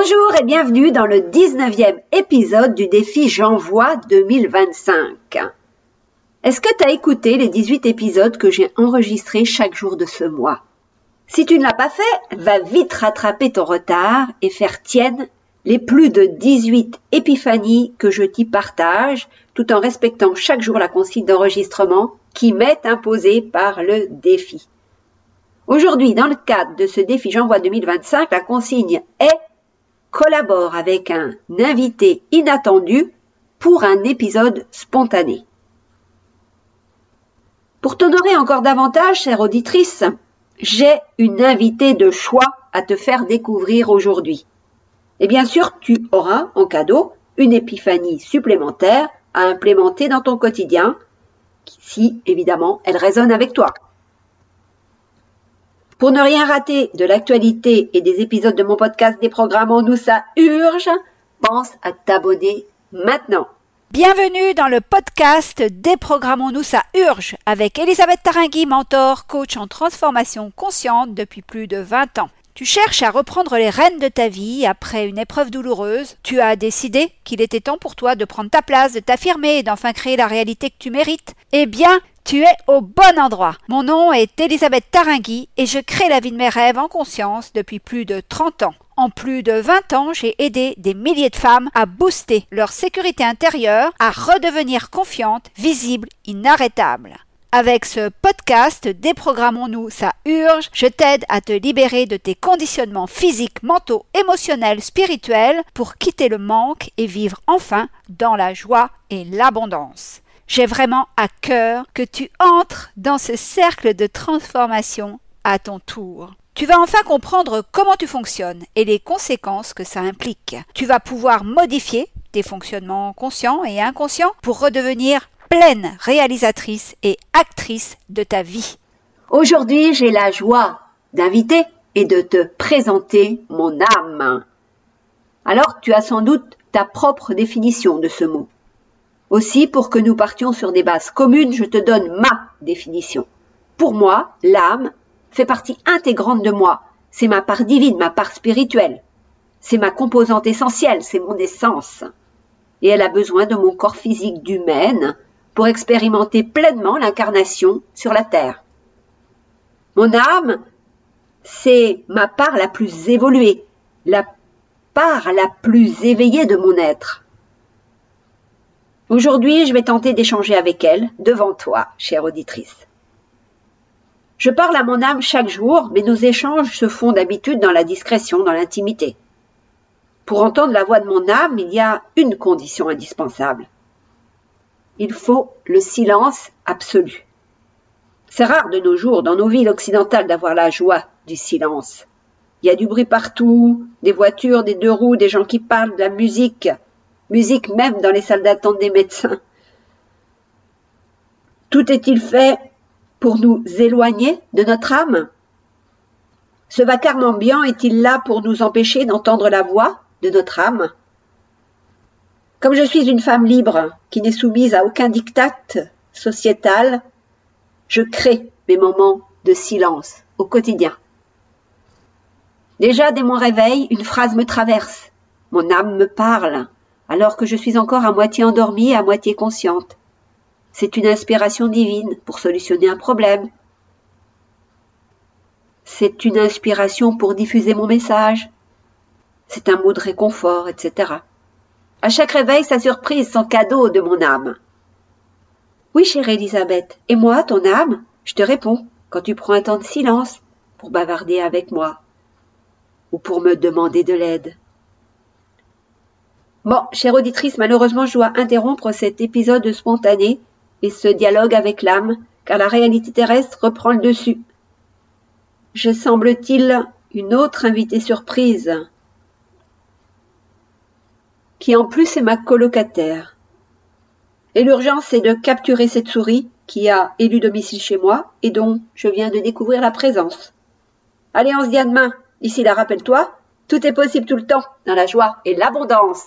Bonjour et bienvenue dans le 19e épisode du défi J'envoie 2025. Est-ce que tu as écouté les 18 épisodes que j'ai enregistrés chaque jour de ce mois? Si tu ne l'as pas fait, va vite rattraper ton retard et faire tienne les plus de 18 épiphanies que je t'y partage, tout en respectant chaque jour la consigne d'enregistrement qui m'est imposée par le défi. Aujourd'hui, dans le cadre de ce défi J'envoie 2025, la consigne est collabore avec un invité inattendu pour un épisode spontané. Pour t'honorer encore davantage, chère auditrice, j'ai une invitée de choix à te faire découvrir aujourd'hui. Et bien sûr, tu auras en cadeau une épiphanie supplémentaire à implémenter dans ton quotidien, si évidemment elle résonne avec toi. Pour ne rien rater de l'actualité et des épisodes de mon podcast Déprogrammons-nous, ça urge, pense à t'abonner maintenant. Bienvenue dans le podcast Déprogrammons-nous, ça urge avec Elisabeth Tarringui, mentor, coach en transformation consciente depuis plus de 20 ans. Tu cherches à reprendre les rênes de ta vie après une épreuve douloureuse. Tu as décidé qu'il était temps pour toi de prendre ta place, de t'affirmer et d'enfin créer la réalité que tu mérites. Eh bien, tu es au bon endroit. Mon nom est Elisabeth Tarringui et je crée la vie de mes rêves en conscience depuis plus de 30 ans. En plus de 20 ans, j'ai aidé des milliers de femmes à booster leur sécurité intérieure, à redevenir confiantes, visibles, inarrêtables. Avec ce podcast Déprogrammons-nous, ça urge, je t'aide à te libérer de tes conditionnements physiques, mentaux, émotionnels, spirituels pour quitter le manque et vivre enfin dans la joie et l'abondance. J'ai vraiment à cœur que tu entres dans ce cercle de transformation à ton tour. Tu vas enfin comprendre comment tu fonctionnes et les conséquences que ça implique. Tu vas pouvoir modifier tes fonctionnements conscients et inconscients pour redevenir pleine réalisatrice et actrice de ta vie. Aujourd'hui, j'ai la joie d'inviter et de te présenter mon âme. Alors, tu as sans doute ta propre définition de ce mot. Aussi, pour que nous partions sur des bases communes, je te donne ma définition. Pour moi, l'âme fait partie intégrante de moi. C'est ma part divine, ma part spirituelle. C'est ma composante essentielle, c'est mon essence. Et elle a besoin de mon corps physique d'humaine pour expérimenter pleinement l'incarnation sur la terre. Mon âme, c'est ma part la plus évoluée, la part la plus éveillée de mon être. Aujourd'hui, je vais tenter d'échanger avec elle, devant toi, chère auditrice. Je parle à mon âme chaque jour, mais nos échanges se font d'habitude dans la discrétion, dans l'intimité. Pour entendre la voix de mon âme, il y a une condition indispensable. Il faut le silence absolu. C'est rare de nos jours, dans nos villes occidentales, d'avoir la joie du silence. Il y a du bruit partout, des voitures, des deux roues, des gens qui parlent, de la musique même dans les salles d'attente des médecins. Tout est-il fait pour nous éloigner de notre âme? Ce vacarme ambiant est-il là pour nous empêcher d'entendre la voix de notre âme? Comme je suis une femme libre, qui n'est soumise à aucun diktat sociétal, je crée mes moments de silence au quotidien. Déjà, dès mon réveil, une phrase me traverse. Mon âme me parle, alors que je suis encore à moitié endormie et à moitié consciente. C'est une inspiration divine pour solutionner un problème. C'est une inspiration pour diffuser mon message. C'est un mot de réconfort, etc. À chaque réveil, sa surprise, son cadeau de mon âme. Oui, chère Elisabeth, et moi, ton âme, je te réponds quand tu prends un temps de silence pour bavarder avec moi ou pour me demander de l'aide. Bon, chère auditrice, malheureusement, je dois interrompre cet épisode spontané et ce dialogue avec l'âme, car la réalité terrestre reprend le dessus. J'ai, semble-t-il, une autre invitée surprise, qui en plus est ma colocataire. Et l'urgence, c'est de capturer cette souris qui a élu domicile chez moi et dont je viens de découvrir la présence. Allez, on se dit à demain. D'ici là, rappelle-toi, tout est possible tout le temps, dans la joie et l'abondance.